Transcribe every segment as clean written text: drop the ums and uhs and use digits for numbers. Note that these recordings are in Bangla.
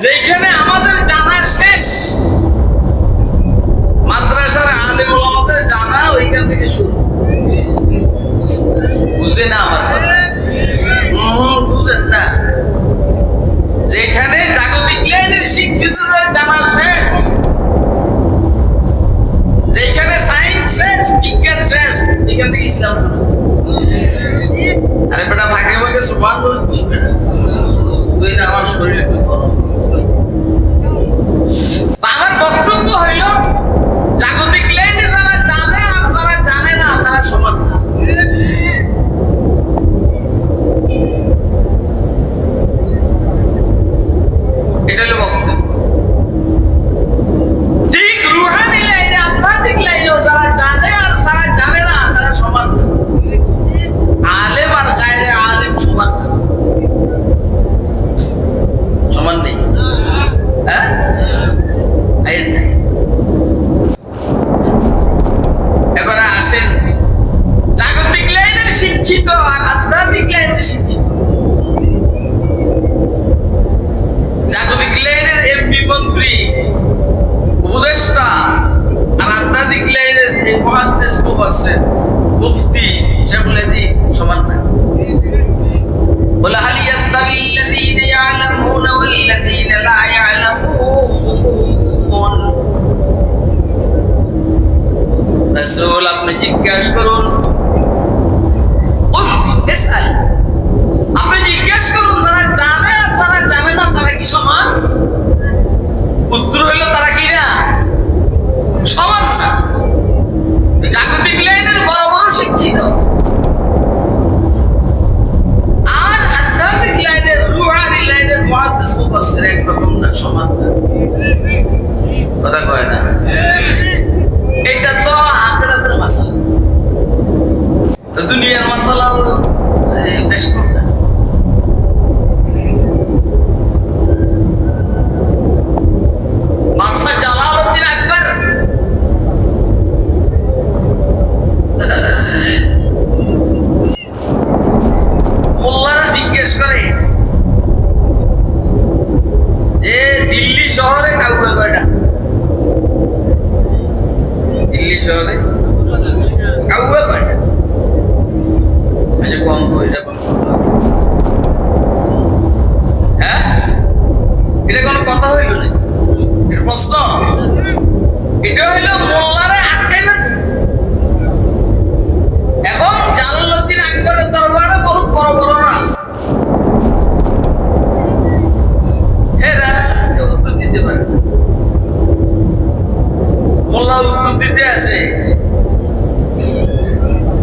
যেখানে আমাদের জানা শেষ, মাদ্রাসার আলেম ওলামাদের জানা ওইখান থেকে শুরু। বুঝে না আমার কথা? বুঝেন না? যেখানে জাগতিক লাইনের শিক্ষিতদের জানা শেষ, যেখানে সায়েন্স শেষ, বিজ্ঞান শেষ, এখান থেকে ইসলাম শুরু। আরে বেটা ভাগে ভাগে সুবহানাল্লাহ বলবে না, তুই না আমার শরীর একটু গরম। আমার বক্তব্য হইল জাগতিক লাইনে যারা জানে আর যারা জানে না তারা সমান না। এটা হলো বক্তব্য। ঠিক রুহানি লাইনে, আধ্যাত্মিক লাইনেও যারা জানে আর যারা জানে না তারা সমান না। আলেম আর গায়রে আলেম সমান না, সমান নেই। হ্যাঁ, এবারে আসেন জাগতিক লাইনের শিক্ষিত আর আধ্যাত্মিক লাইনের শিক্ষিত। জাগতিক লাইনের এমপি মন্ত্রী উপদেষ্টা আর আধ্যাত্মিক লাইনের এই মুহাদ্দিস মুফাসসির মুফতি সেগুলি সমান না। বলে হাল ইয়াস্তাবিল্লাযীনা ইয়া'লামুনা ওয়াল্লাযীনা লা ইয়া'লামুন। রাসূল আপনি জিজ্ঞাসা করুন, আপনি জিজ্ঞাসা করুন যারা জানে আর যারা জানে না তারা কি সমান? উত্তর হইল তারা কি না সমান না। জাগতিক লাইনের বড় বড় শিক্ষিত আর আধ্যাত্মিক লাইনের রুহানি লাইনের মুহাদ্দিস মুফাসসির একরকম না, সমান না। কথা কয় না? এটা তো আখিরাতের মাসালা, দুনিয়ার মাসালা বেশ কম না। বাদশা জালালউদ্দিন আকবর মোল্লারা জিজ্ঞেস করে যে দিল্লি শহরে কাউকে কয়টা? দিল্লি শহরে কাউকে কয়টা? আচ্ছা কম কয়টা? হ্যাঁ, এটা কোনো কথা হইল না, এটা প্রশ্ন। এটা হইল মোল্লারা আটকাইবার। এখন জালালউদ্দিন আকবরের দরবারে বহুত বড় বড় আছে, এরা উত্তর দিতে পারে। মোল্লা উত্তর দিতে আছে,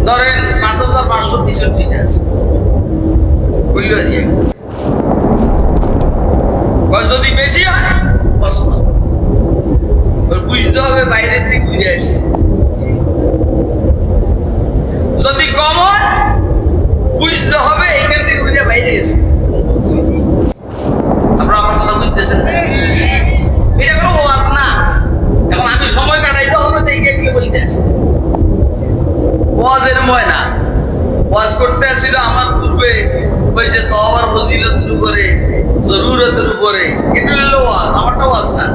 ধরেন 5563 আছে, বলল যদি বেশি হয় প্রশ্ন বুঝতে হবে বাইরের দিক বুঝে আসছে। যদি কম হয় বুঝতে হবে এখান থেকে বুঝে বাইরে গেছে। আপনারা আমার কথা বুঝতেছেন না? এটা কোনো ওয়াজ না। এখন আমি সময় কাটাইতে হবে দেখে কি বলতে আসি, ওয়াজের ময় না। ওয়াজ করতে আসছিল আমার পূর্বে ওই যে তওবার ফজিলতের উপরে, জরুরতের উপরে, এটা হলো ওয়াজ। আমারটা ওয়াজ না,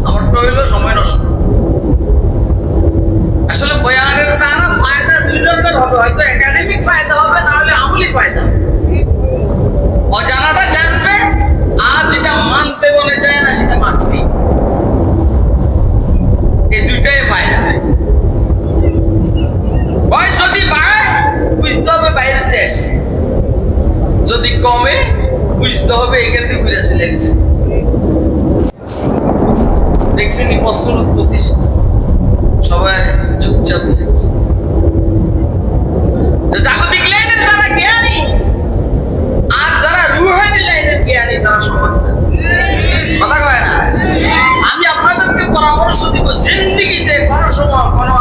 আমারটা হইলো সময় নষ্ট। আসলে বয়ানের দ্বারা ফায়দা দুই ধরনের হবে, হয়তো একাডেমিক ফায়দা হবে, না হলে আমলি ফায়দা। অজানাটা জানবে, আজ এটা মানতে মনে চায় না সেটা মানবে, এই দুইটাই ফায়দা। হয় যদি বাড়ে বুঝতে হবে বাইরেতে আসছে, যদি কমে বুঝতে হবে এখান থেকে বুঝে চলে গেছে। দেখছেন প্রশ্নের উত্তর দিচ্ছে, সবাই চুপচাপ হয়ে গেছে। জাগতিক লাইনের যারা জ্ঞানী আর যারা রুহানি লাইনের জ্ঞানী তারা সমান না। কথা কয় না? আমি আপনাদেরকে পরামর্শ দিব, জিন্দেগিতে কোনো সময় কোনো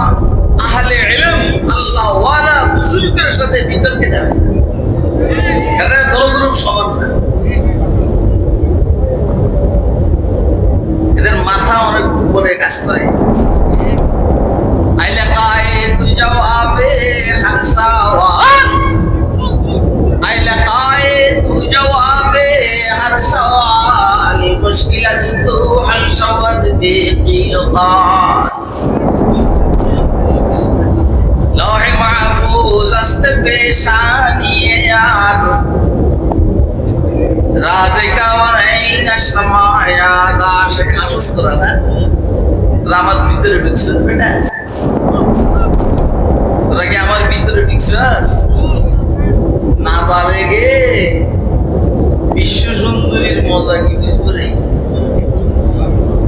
আহলে ইলম আল্লাহ ওয়ালা বুজুর্গের সাথে বিতর্কে যাবে না। এদের দলদ্রুপ সমান না, এদের মাথা অনেক উপরে কাজ করে। আইলে কায়ে তুই জবাবে হর সওয়াল, আইলে কায়ে তুই জবাবে হর সওয়াল, মুশকিলাতু হাল সাওয়াত বিল কাল লৌহে মাহফুজ আস্তে পেশানিয়ে আর রাজে কাওয়াইনা সামায়া দাশ খাসুস করা না তোরা আমার ভিতরে ঢুকছিস বেটা তোরা কি আমার ভিতরে ঢুকছিস না পারে গে বিশ্ব সুন্দরীর মজা কি বুঝবে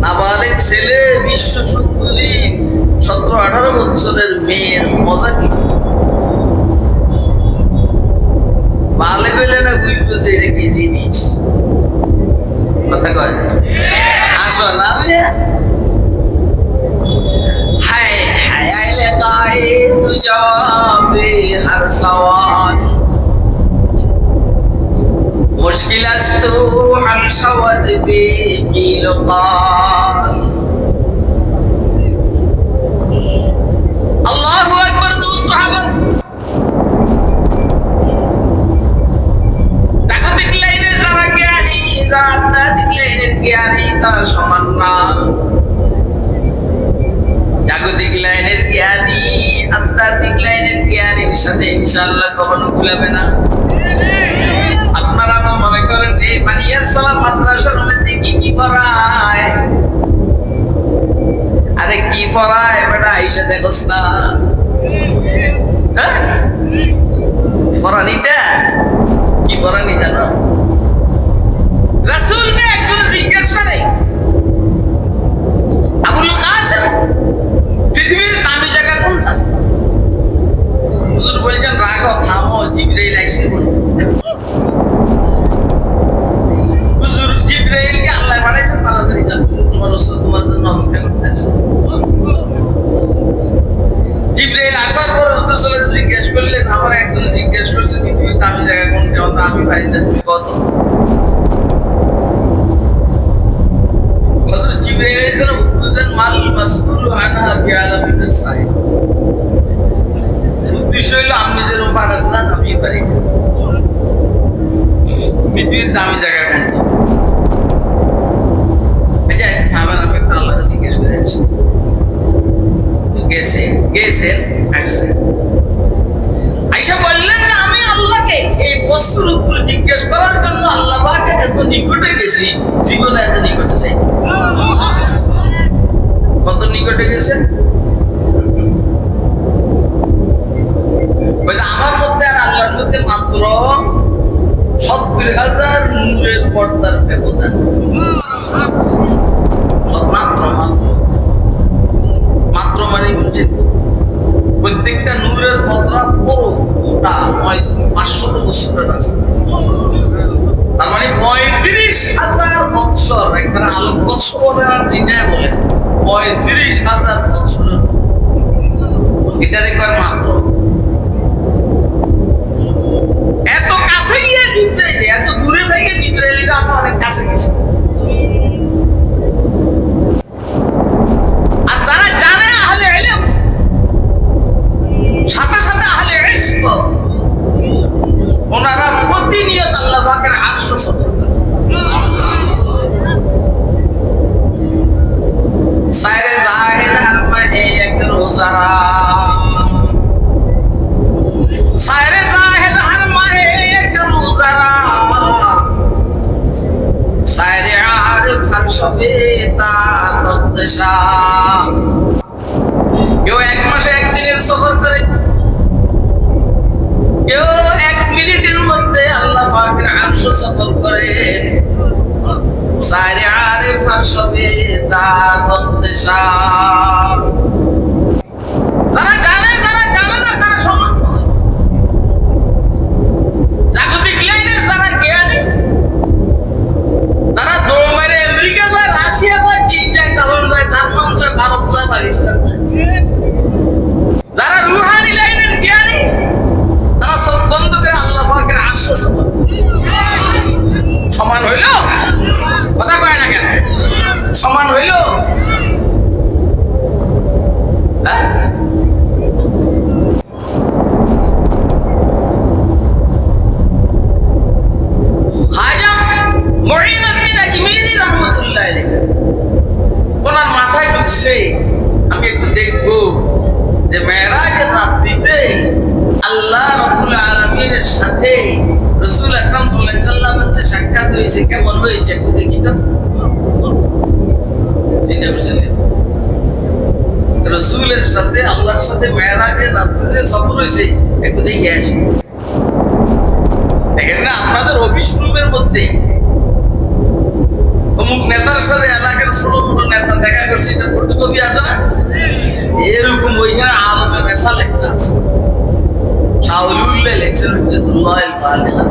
নাবালেক ছেলে বিশ্ব সুন্দরী 17-18 বছরের মেয়ের মজা কি বালেক হইলে না বুঝবে যে এটা কি জিনিস কথা কয় না আসো না হায় হায় আইলে গায়ে তু যাবে হর সওয়াল মুশকিলাতু হাল সাওয়াত বিল কাল আল্লাহু আকবার দোস্ত সাহাবা জাগতিক লাইনের যারা জ্ঞানী যারা আধ্যাত্মিক লাইনের জ্ঞানী তারা সমান না জাগতিক লাইনের জ্ঞানী আধ্যাত্মিক লাইনের জ্ঞানীর সাথে ইনশাআল্লাহ কখনো ভুলাবে না আপনারা মনে করেন এই বানিয়ার সালাম মাদ্রাসার মধ্যে কি পড়ায় আরে কি পড়ায় বেটা আইসা দেখোস না হ্যাঁ পড়ানিটা কি পড়ানি জানো রাসূলকে একজন জিজ্ঞেস করে আবুল কাসেম পৃথিবীর দামি জায়গা কোনটা হুজুর বলেছেন রাগো থামো জিবরাইল আইসে বলে হুজুর জিবরাইলকে আল্লাহ বানাইছেন তাড়াতাড়ি যাও তোমার রাসূল তোমার জন্য অপেক্ষা করতেছে জিবরাইল আসার পর হুজুর সাল্লাল্লাহু আলাইহি জিজ্ঞেস করলেন আমার একজন জিজ্ঞেস করছে পৃথিবীর দামি জায়গা কোনটা আমি পারি না তুমি কত হযরত জিবরাইল আলাইহিস সালাম উত্তর মাল মাসউল আনহা বিআলামিন সাইদ বিষয় হলো আমি যেরকম পারেন না আমি পারি পৃথিবীর দামি জায়গা কোনটা আচ্ছা আবার আমি একটা আল্লাহকে জিজ্ঞেস করে আসি গেছেন আসছেন আয়েশা বললেন যে আমি আল্লাহকে এই প্রশ্নের উত্তর জিজ্ঞেস করার জন্য আল্লাহ পাকের এত নিকটে গেছি জীবনে এত নিকটে যাই কত নিকটে গেছেন আমার মধ্যে আর আল্লাহর মধ্যে মাত্র 70,000 নূরের পর্দার ব্যবধান মাত্র মানে বুঝছেন প্রত্যেকটা নূরের পর্দা পুরো মোটা 500 বছরের আছে তার মানে 35,000 বছর একবার আলোক বছরের আর যেটাই বলে 35,000 বছরের এটারে কয় মাত্র এত কাছে গিয়ে জিবরাইল এত দূরে থেকে জিবরাইল আমরা অনেক কাছে গেছি আর যারা জানে আহলে ইলম সাথে সাথে আহলে ইশক ওনারা প্রতিনিয়ত আল্লাহ পাকের আরশ সফর করে সাইরে জাহির আর মাহে এক রোজারা সাইরে জাহির আর মাহে এক রোজারা সাইরে আরিফ আর সবে তা তফদেশা কেউ 1 মাসে 1 দিনের সফর করে কেউ 1 মিনিটের মধ্যে আল্লাহ পাকের আরশ সফর করে সাইরে আরিফ আর সবে তা তফদেশা যারা জানে না তারা সমান নয় জাগতিক লাইনের যারা জ্ঞানী তারা দৌড় মেরে আমেরিকা যায় রাশিয়া যায় চীন যায় জাপান যায় জার্মান যায় ভারত যায় পাকিস্তান যায় যারা রুহানি লাইনের জ্ঞানী তারা সব বন্ধ করে আল্লাহ পাকের আরশ সফর করে সমান হইল কথা কয় না কেন সমান হইল হ্যাঁ খাজা মুঈনুদ্দিন আজমিরি রাহমাতুল্লাহ রাসূলের সাথে রাসূল আকরাম সাল্লাল্লাহু আলাইহি সাল্লামের যে সাক্ষাৎ হয়েছে কেমন হয়েছে একটু দেখি তো। চিন্তা করছেন রাসূলের সাথে আল্লাহর সাথে মেরাজের রাতে যে সফর হয়েছে একটু দেখে আসি। এখানে আপনাদের অফিস রুমের মধ্যেই অমুক নেতার সাথে এলাকার ছোট ছোট নেতা দেখা করছে, এটা ফটোকপি আছে না, এরকম ওইখানে আলমে মেসাল একটা আছে, শাহুলুল্লাহ লেখছেন হুজ্জাতুল্লাহ আল বালিগা।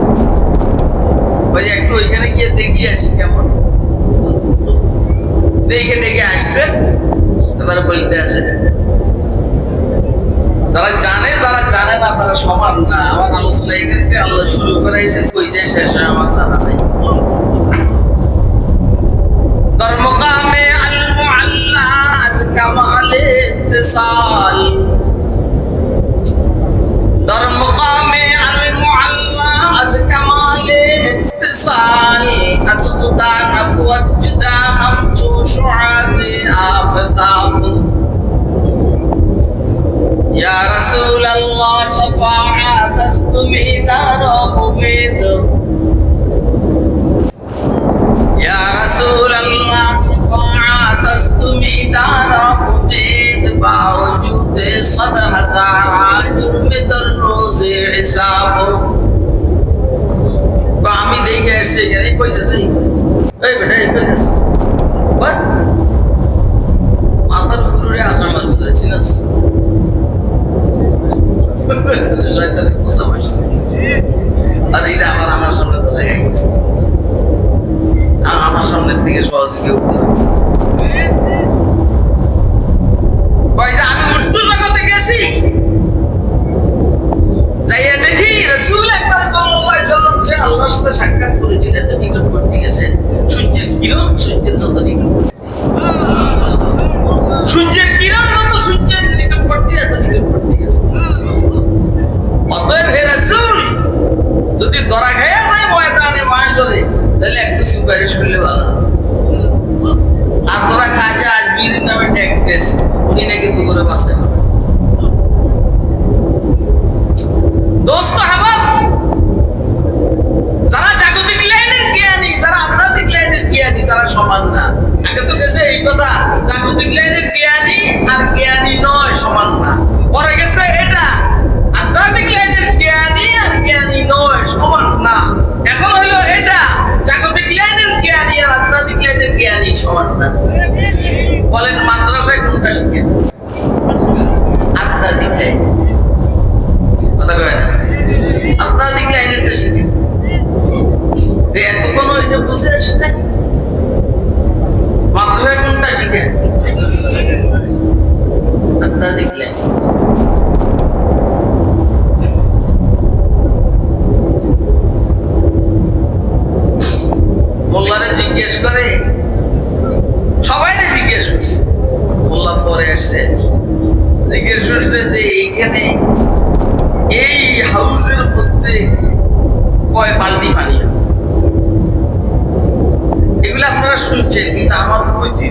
ওই একটু ওইখানে গিয়ে দেখি আসি কেমন। দেখে দেখে আসছে, এবারে বলতে আছে যারা জানে যারা জানে না তারা সমান না। আমার আলোচনা এখান থেকে আল্লাহ শুরু করাইছেন, কই যে শেষ হয় আমার জানা নাই। দরমকামে আল মুআল্লা আজ কামালে ইত্তিসাল, দরমকামে আল মুআল্লা আজ কামালে ইত্তিসাল, আজ খুদা নবুয়ত জুদা হাম চো শুআজে আফতাব। या रसूल अल्लाह शफाअत तुमीदार उम्मीद, या रसूल अल्लाह शफाअत तुमीदार उम्मीद, बावजूद 100,000 जुर्म दर रोजे हिसाब। तो আমি দেখে আসছি এখানে কই যাচ্ছে, এই বেটা এই কই যাচ্ছে, বাট মাথার উপরে আসার মাঝে ধরেছিলাস শয়তানের কথা বলছে। আর এটা আমার সামনে তো লেগে গেছে, আমার সামনের দিকে সহজে কেউ আমি উর্দু জগতে গেছি, যাইয়া দেখি রাসূল আকরাম সাল্লাল্লাহু আলাইহি সাল্লাম যে আল্লাহর সাথে সাক্ষাৎ করেছিলেন, এত নিকটবর্তী গেছেন, সূর্যের কিরণ সূর্যের যত নিকটবর্তী, সূর্যের কিরণ যত সূর্যের নিকটবর্তী এত নিকটবর্তী গেছে। অতএব হে রাসূল, যদি ধরা খাইয়া যায় ময়দানে মাহশরে, তাহলে একটু সুপারিশ করলে ভালো। আর ধরা খায় যে আজ বীরের নামে ট্যাগ দিয়েছে, উনি নাকি তো করে বাঁচতে পারে। দোস্ত হাবাব, যারা জাগতিক লাইনের জ্ঞানী, যারা আধ্যাত্মিক লাইনের জ্ঞানী, তারা সমান না। আগে তো গেছে এই কথা, জাগতিক লাইনের জ্ঞানী আর জ্ঞানী নয় সমান না। পরে গেছে এটা আধ্যাত্মিক লাইনের জ্ঞানী আর জ্ঞানী নয় সমান না। এখন হলো এটা জাগতিক লাইনের জ্ঞানী আর আধ্যাত্মিক লাইনের জ্ঞানী সমান না। বলেন মাদ্রাসায় কোনটা শিখেন? আধ্যাত্মিক লাইন, কথা কয় না, আধ্যাত্মিক লাইনেরটা শিখেন। এতক্ষণ ওইটা বুঝে আসে নাই, মাদ্রাসায় কোনটা শিখেন? আধ্যাত্মিক লাইন। মোল্লারে জিজ্ঞেস করে, সবাই জিজ্ঞেস করছে, মোল্লা পরে আসছে, জিজ্ঞেস করছে যে এইখানে এই হাউসের মধ্যে কয় বালতি পানি? এগুলো আপনারা শুনছেন, কিন্তু আমার তো কইছি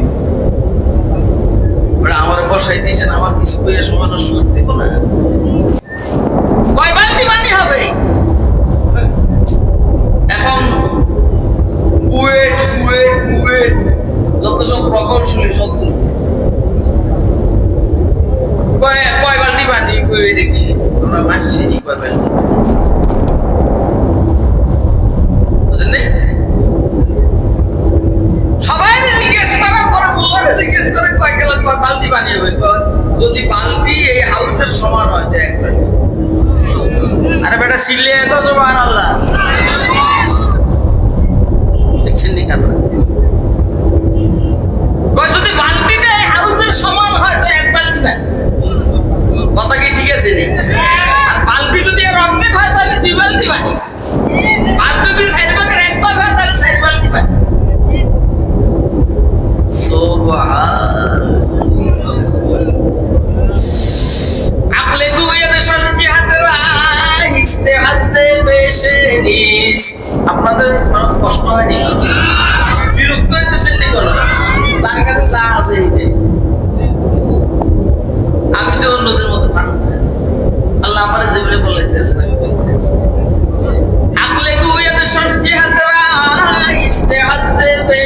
আমার বসাই দিয়েছেন, আমার কিছু কইয়া সময় নষ্ট করতে দেবো না। কয় বালতি পানি হবে? এখন কুয়েট কুয়েট কুয়েট যত সব প্রকৌশলী শব্দ, কয় বালতি পানি কুয়েট দেখি আমরা মানছি কয় বালতি, বুঝলেন? সবাই জিজ্ঞেস করার পরে মোল্লারে জিজ্ঞেস করে কয় গেল কয় বালতি পানি হবে? যদি বালতি এই হাউসের সমান হয় তো এক বালতি। আরে বেটা সিলে তো সুবহানাল্লাহ, দেখছেন নি কেন? যদি বালতিটা হাউসের সমান হয় তো এক বালতি পানি, কথা কি ঠিক আছে নি? আর বালতি যদি এর অর্ধেক হয় তাহলে 2 বালতি পানি, বালতি যদি 4 ভাগের 1 ভাগ হয় তাহলে 4 বালতি পানি। আকলে দুয়ে দেশের জিহাদ রাহ ইস্তেহাদে বেশে নিস। আপনাদের কষ্ট হয়নি, বিরক্ত হইতেছেন নি কোনো? যার কাছে যা আছে এইটাই। আমি তো অন্যদের মতো পারবো না, আল্লাহ আমার জীবনে বলে দিতেছেন, আমি বলতেছি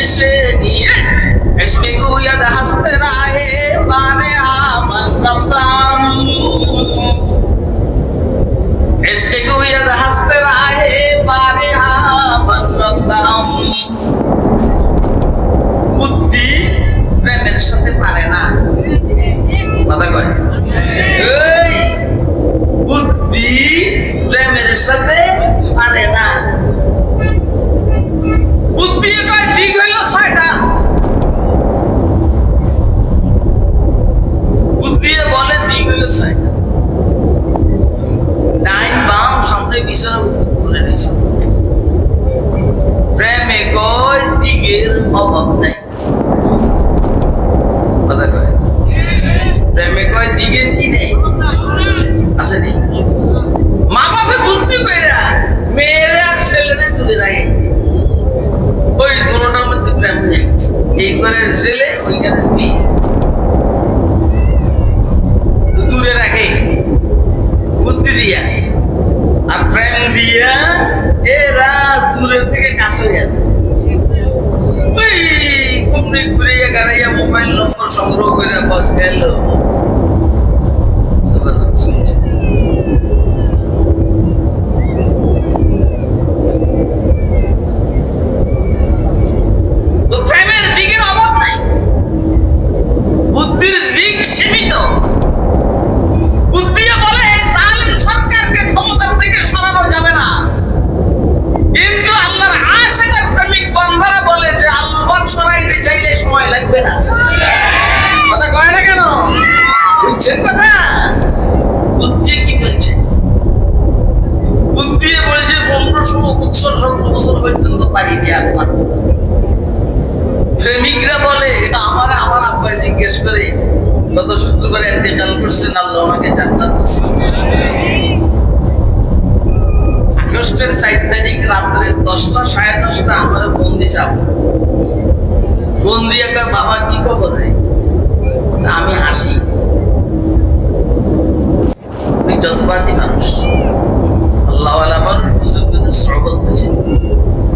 এসে নিয়ে এসকে গুয়াদ হাসতে রাহে বারে আমন রফতাম এসকে গুয়াদ হাসতে রাহে বারে আমন রফতাম বুদ্ধি প্রেমের সাথে পারে না কথা কয় এই বুদ্ধি প্রেমের সাথে পারে না বুদ্ধি কয় দিক হইল 6টা বুদ্ধি বলে দিক হইল 6টা ডাইন বাম সামনে পিছনে উত্তর করে নিছে প্রেমে কয় দিকের অভাব নাই কথা কয় প্রেমে কয় দিকের কি নেই আছে নি মা বাপে বুদ্ধি কইরা মেয়েরা আর ছেলেদের দূরে রাখে ওই দুটোটার মধ্যে প্রেম হয়ে গেছে এই করে ছেলে ওইখানে মেয়ে দূরে রাখে বুদ্ধি দিয়া আর প্রেম দিয়া এরা দূরের থেকে কাছে হয়ে যায় ওই কুমড়ি ঘুরিয়ে গাড়াইয়া মোবাইল নম্বর সংগ্রহ করে বস গেল যোগাযোগ চলছে তো প্রেমের দিকের অভাব নাই বুদ্ধির দিক সীমিত বুদ্ধি বলে জালিম সরকারকে ক্ষমতা থেকে সরানো যাবে না কিন্তু আল্লাহর আশিকের প্রেমিক বান্দারা বলে যে আল্লাহ সরাইতে চাইলে সময় লাগবে না কথা কয় না কেন বুঝছেন কথা বুদ্ধি কি বলছে বুদ্ধি বলছে 1500 বছর 17 বছর পর্যন্ত পারিনি আর পারবো না প্রেমিকরা বলে আমার আব্বা জিজ্ঞেস করে গত শুক্রবারে ইন্তেকাল করছেন আল্লাহ ওনাকে জান্নাত দিয়েছেন আগস্টের 4 তারিখ রাত্রে 10টা 10:30 আমার ফোন দিছে ফোন দিয়ে কয় বাবা কি খবর রে আমি হাসি আমি জজবাতি মানুষ আল্লাহ ওয়ালা মানুষ বুজুর্গদের শ্রবণ দিয়েছে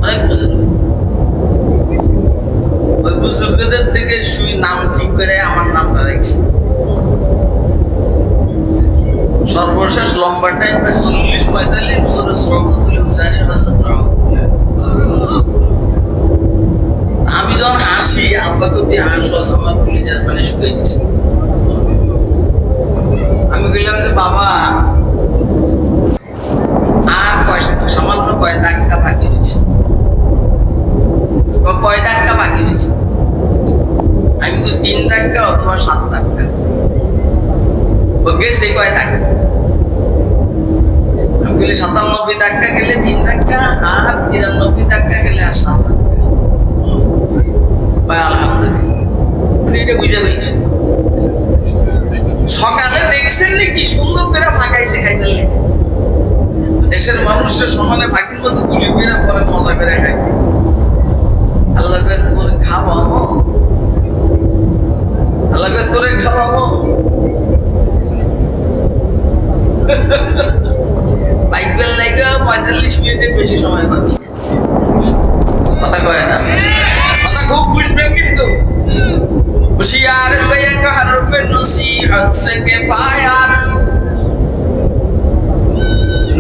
অনেক বুজুর্গ ওই বুজুর্গদের থেকে শুই নাম ঠিক করে আমার নামটা রেখেছি সর্বশেষ লম্বা টাইম 40-45 বছরের শ্রবণ তুলে হুসাইনের হযরত রহমাতুল্লাহ আমি যখন হাসি আব্বাকে দিয়ে হাসলো আমার পুলিশের পানি শুকিয়ে গেছে আমি বললাম যে বাবা আর সামান্য কয় ধাক্কা বাকি রয়েছে কয় ধাক্কা বাকি রয়েছে আমি তো 3 ধাক্কা অথবা 7 ধাক্কা ও গেছে কয় ধাক্কা আমি বলি 97 ধাক্কা গেলে 3 ধাক্কা আর 93 ধাক্কা গেলে আর 7 ধাক্কা ভাই আলহামদুলিল্লাহ এটা বুঝে পেয়েছি সকালে দেখছেন কি সুন্দর করে ফাঁকাইছে খাইতে লেগে দেশের মানুষের সমানে ফাঁকির মতো গুলি করে পরে মজা করে খাই আল্লাহ তোরে খাওয়াবো আল্লাহ তোরে খাওয়াবো বাইক বেল লাগে 45 মিনিটের বেশি সময় পাবি কথা কয় না কথা খুব বুঝবেন কিন্তু होशियार एक हरफ नसीहत से किफायत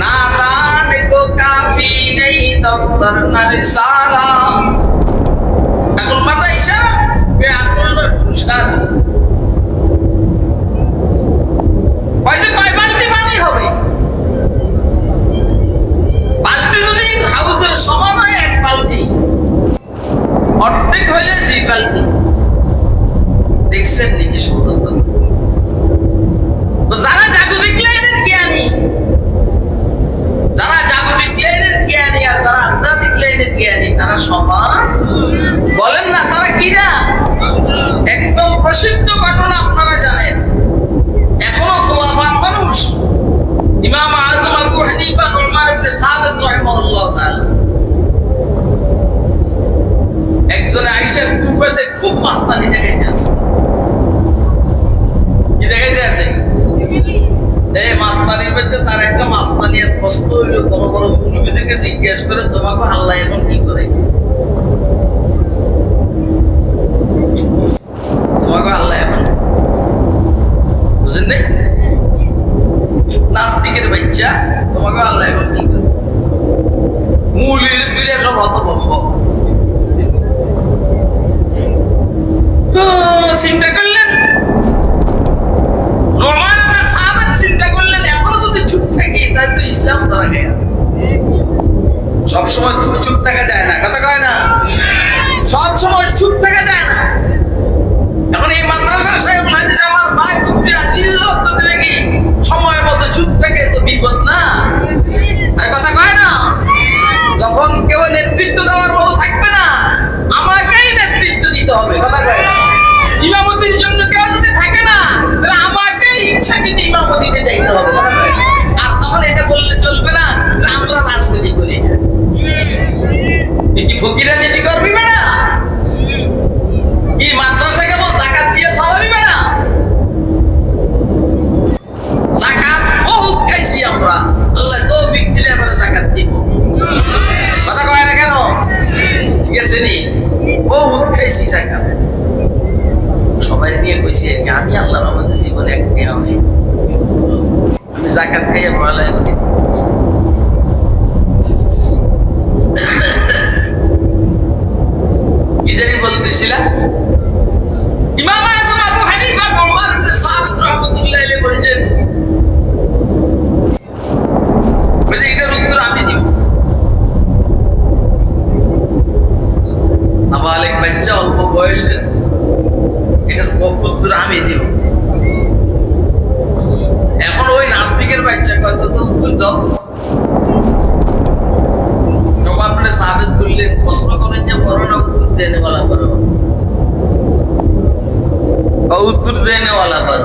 नादान को काफी नहीं दफ्तर न रिसाला अकुल मत इशारा बेअकुल इशारा पैसे কয় বালতি পানি হবে বালতি যদি হাউসের সমান হয় 1 বালতি অর্ধেক হইলে 2 বালতি দেখছেন নাকি সুন্দর তো যারা জাগতিক লাইনের জ্ঞানী আর যারা আধ্যাত্মিক লাইনের জ্ঞানী তারা সমান বলেন না তারা কিনা একদম প্রসিদ্ধ ঘটনা আপনারা জানেন এখনো ফুলাফান মানুষ ইমাম আযম আবু হানিফা নুমান ইবনে সাবিত রাহিমাহুল্লাহ তাআলা একজন আয়েশা কুফাতে খুব মাস্তানি দেখাইতে আছে কি দেখাইতে আছে এই মাস্তানির মধ্যে তার একটা মাস্তানিয়ার প্রশ্ন হইল বড় বড় মুরব্বিদেরকে জিজ্ঞেস করে তোমাকে আল্লাহ এখন কি করে বাচ্চা, তোমাকে আল্লাহ এখন কি করবে? মূলের পীরে সব হতভম্ব। চিন্তা করলেন নোমান ইবনে সাবিত, চিন্তা করলেন এখনো যদি চুপ থাকি তাহলে তো ইসলাম ধরা গেল। সবসময় চুপ থাকা যায় না, কথা কয় না, সব সময় চুপ থাকা যায় না। এখন এই মাদ্রাসার সাহেব হাদিস আমার ভাই মুফতি আজিজ যদি কি সময় মতো চুপ থাকে তো বিপদ না, আর কথা কয় না। যখন কেউ নেতৃত্ব দেওয়ার মতো থাকবে না, আমাকেই নেতৃত্ব দিতে হবে, কথা কয় না। ইমামতির জন্য কেউ যদি থাকে না, তাহলে আমাকেই ইচ্ছাকৃত ইমামতিতে যাইতে হবে, কথা কয় না। আর তখন এটা বললে চলবে না যে আমরা রাজনীতি করি না। কি ফকিরা নীতি করবি না? কি মাদ্রাসা কেবল যাকাত দিয়ে চালাবি না? যাকাত বহুত খাইছি আমরা, আল্লাহ তৌফিক দিলে আমরা যাকাত দিব, কথা কয় না কেন? ঠিক আছে নি, বহুত খাইছি যাকাত। সবাই নিয়ে কইছি আমি আল্লাহর রহমতে জীবনে একটি আমি যাকাত খাইয়ে পড়ালেখা করি। কি জানি বলতেছিলাম, ইমাম আযম আবু হানিফা নোমান ইবনে সাবিত রাহমাতুল্লাহি আলাইহি বলেছেন, বলে এটার উত্তর আমি দিব। নাবালেগ বাচ্চা, অল্প বয়সে, এটার উত্তর আমি দিব। এখন ওই নাস্তিকের বাচ্চা কত তো উত্তর দাও। নোমান ইবনে সাবিত বললেন, প্রশ্ন করেন যে বড় না উত্তর দেনে वाला বড়, উত্তর দেনে वाला বড়।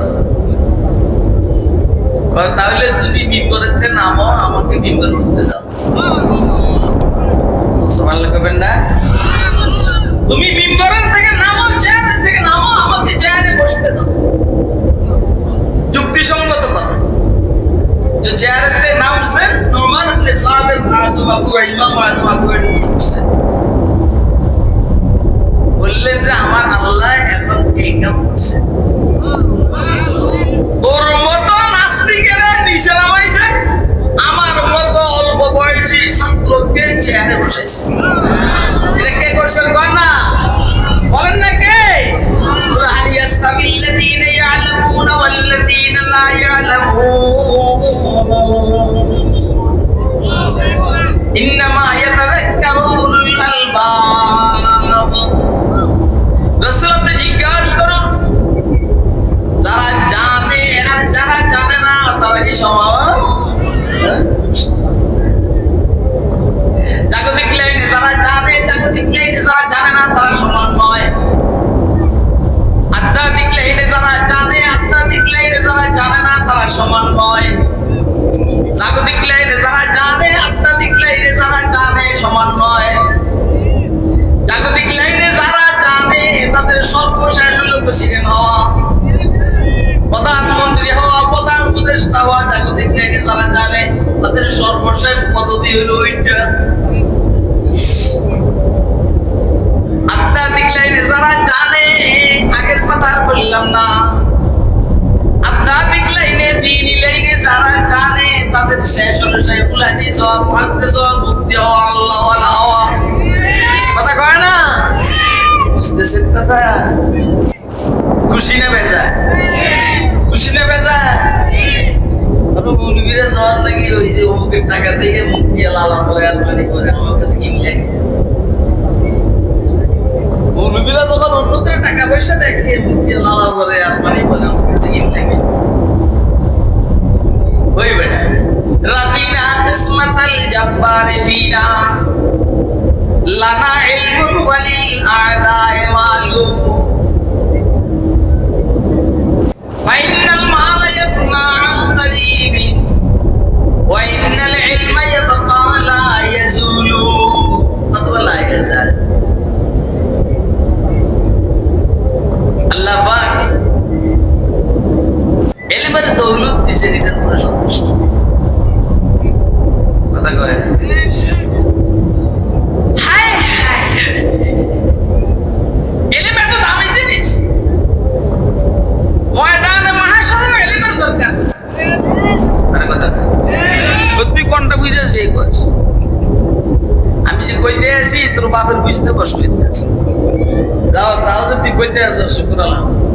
তাহলে তুমি মিম্বরেতে নামো, আমাকে মিম্বর উঠতে দাও। সুবহানাল্লাহ কবেন না? তুমি মিম্বরের থেকে নামো, চেয়ারের থেকে নামো, আমাকে চেয়ারে বসতে দাও। যুক্তিসঙ্গত কথা। যে চেয়ারেতে নামছেন নোমান ইবনে সাবিত আযম আবু ইমাম আযম আবু হানিফা বললেন যে আমার আল্লাহ এখন এই কাম করছে। তোর মতো নাস্তিকেরা নিচে নামাইছে, আমার মতো অল্প বয়সী ছাত্রকে চেয়ারে বসাইছে। এটা কে করছেন কর না? বলেন না কে? হাল ইয়াস্তাবিল্লাযীনা ইয়ালামুনা ওয়াল্লাযীনা লা ইয়ালামুন ইন্নামা ইয়াতাযাক্কারু উলুল আলবাব। রাসূল আপনি জিজ্ঞাসা করুন, যারা জানে আর যারা জানে না তারা কি সমান? জাগতিক লাইনে যারা জানে, জাগতিক লাইনে যারা জানে না তারা সমান নয়। আধ্যাত্মিক লাইনে যারা জানে, আধ্যাত্মিক লাইনে যারা জানে না তারা সমান নয়। জাগতিক লাইনে যারা জানে, আধ্যাত্মিক লাইনে যারা জানে সমান নয়। জাগতিক লাইনে যারা জানে তাদের সর্বশেষ হলো প্রেসিডেন্ট হওয়া, প্রধানমন্ত্রী হওয়া, প্রধান উপদেষ্টা হওয়া। জাগতিক লাইনে যারা জানে তাদের সর্বশেষ পদবি হলো ওইটা। আধ্যাত্মিক লাইনে যারা জানে, আগের কথা আর বললাম না, আধ্যাত্মিক লাইনে, দ্বীনি লাইনে যারা জানে তাদের শেষ হলো শাইখুল হাদিস হওয়া, মুহাদ্দিস হওয়া, মুফতি হওয়া, আল্লাহ ওয়ালা হওয়া। কথা কয় না? বুঝতেছেন কথা? খুশি না বেজা? খুশি না বেজা? মৌলবীরা যাওয়ার নাকি ওই যে অমুকের টাকা থেকে মুখ দিয়ে লালা করে আর পানি করে, আমার কাছে কি লাগে? মৌলবীরা যখন অন্যদের টাকা পয়সা দেখে মুখ দিয়ে লালা করে আর পানি করে, আমার কাছে কি লাগে? ওই বেটা রাজিনা কিসমাতাল জাব্বারি ফিনা লানা ইলমুন ওয়ালিল আ'দা'i মালুম ফাইনাল মালা ইয়াবনা আন করিবিন ওয়া ইন্নাল ইলমা ইয়াবকা লা ইয়াজুলু অথবা লা ইয়াজাল। আল্লাহ পাক ইলমের দৌলত দিয়েছেন, এটার পুরো সন্তুষ্ট। কথা কয় না? হায় হায়, ইলম এত দামি জিনিস, ময়দানে মাহশরে ইলমের দরকার। আরে কথা আমি যে কইতে আছি তোর বাপের বুঝতে কষ্ট হইতে আছে। যাও তাও যদি কইতে আছো শুকুর আলহামদুলিল্লাহ।